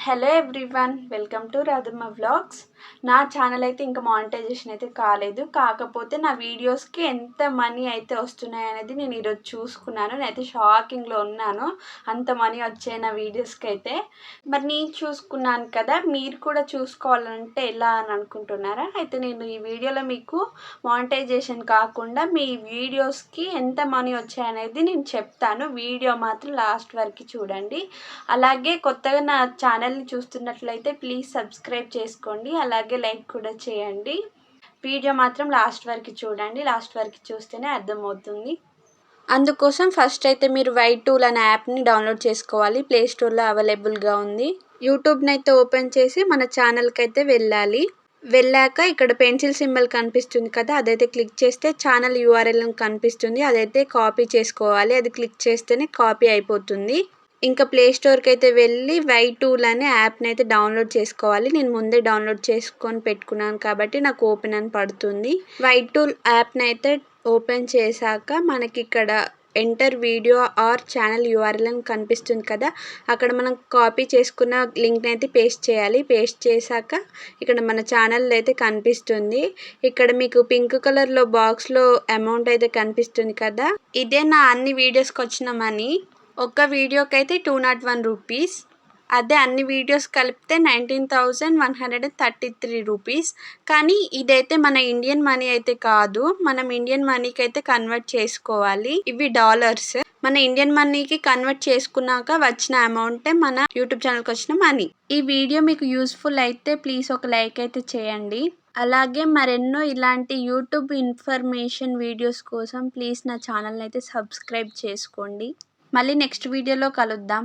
Hello everyone, welcome to Radhamma vlogs. నా channel అయితే ఇంకా మానిటైజేషన్ అయితే కాలేదు. కాకపోతే నా వీడియోస్కి ఎంత మనీ అయితే వస్తున్నాయి అనేది నేను ఈరోజు చూసుకున్నాను. నేనైతే షాకింగ్లో ఉన్నాను, అంత మనీ వచ్చాయి నా వీడియోస్కి అయితే. మరి నేను చూసుకున్నాను కదా, మీరు కూడా చూసుకోవాలంటే ఎలా అని అనుకుంటున్నారా? అయితే నేను ఈ వీడియోలో మీకు మానిటైజేషన్ కాకుండా మీ వీడియోస్కి ఎంత మనీ వచ్చాయనేది నేను చెప్తాను. వీడియో మాత్రం లాస్ట్ వరకు చూడండి. అలాగే కొత్తగా నా ఛానల్ని చూస్తున్నట్లయితే ప్లీజ్ సబ్స్క్రైబ్ చేసుకోండి, అలాగే లైక్ కూడా చేయండి. వీడియో మాత్రం లాస్ట్ వరకు చూడండి, లాస్ట్ వరకు చూస్తేనే అర్థమవుతుంది. అందుకోసం ఫస్ట్ అయితే మీరు వైట్ టూల్ అనే యాప్ని డౌన్లోడ్ చేసుకోవాలి. ప్లే స్టోర్లో అవైలబుల్గా ఉంది. యూట్యూబ్ని అయితే ఓపెన్ చేసి మన ఛానల్కి అయితే వెళ్ళాక ఇక్కడ పెన్సిల్ సింబల్ కనిపిస్తుంది కదా, అదైతే క్లిక్ చేస్తే ఛానల్ యూఆర్ఎల్ కనిపిస్తుంది. అదైతే కాపీ చేసుకోవాలి. అది క్లిక్ చేస్తేనే కాపీ అయిపోతుంది. ఇంకా ప్లే స్టోర్కి అయితే వెళ్ళి వైట్ టూల్ అనే యాప్ని అయితే డౌన్లోడ్ చేసుకోవాలి. నేను ముందే డౌన్లోడ్ చేసుకొని పెట్టుకున్నాను కాబట్టి నాకు ఓపెన్ అని పడుతుంది. వైట్ టూల్ యాప్ని అయితే ఓపెన్ చేశాక మనకి ఇక్కడ enter video or channel URL అని కనిపిస్తుంది కదా, అక్కడ మనం కాపీ చేసుకున్న లింక్ని అయితే పేస్ట్ చేయాలి. పేస్ట్ చేశాక ఇక్కడ మన ఛానల్ అయితే కనిపిస్తుంది. ఇక్కడ మీకు పింక్ కలర్లో బాక్స్లో అమౌంట్ అయితే కనిపిస్తుంది కదా, ఇదే నా అన్ని వీడియోస్కి వచ్చిన మనీ. ఒక్క వీడియోకి అయితే 201 రూపీస్. అదే అన్ని వీడియోస్ కలిపితే 19,133 రూపీస్. కానీ ఇదైతే మన ఇండియన్ మనీ అయితే కాదు, మనం ఇండియన్ మనీకి అయితే కన్వర్ట్ చేసుకోవాలి. ఇవి డాలర్స్. మన ఇండియన్ మనీకి కన్వర్ట్ చేసుకున్నాక వచ్చిన అమౌంటే మన యూట్యూబ్ ఛానల్కి వచ్చిన మనీ. ఈ వీడియో మీకు యూస్ఫుల్ అయితే ప్లీజ్ ఒక లైక్ అయితే చేయండి. అలాగే మరెన్నో ఇలాంటి యూట్యూబ్ ఇన్ఫర్మేషన్ వీడియోస్ కోసం ప్లీజ్ నా ఛానల్ని అయితే సబ్స్క్రైబ్ చేసుకోండి. మళ్ళీ నెక్స్ట్ వీడియోలో కలుద్దాం.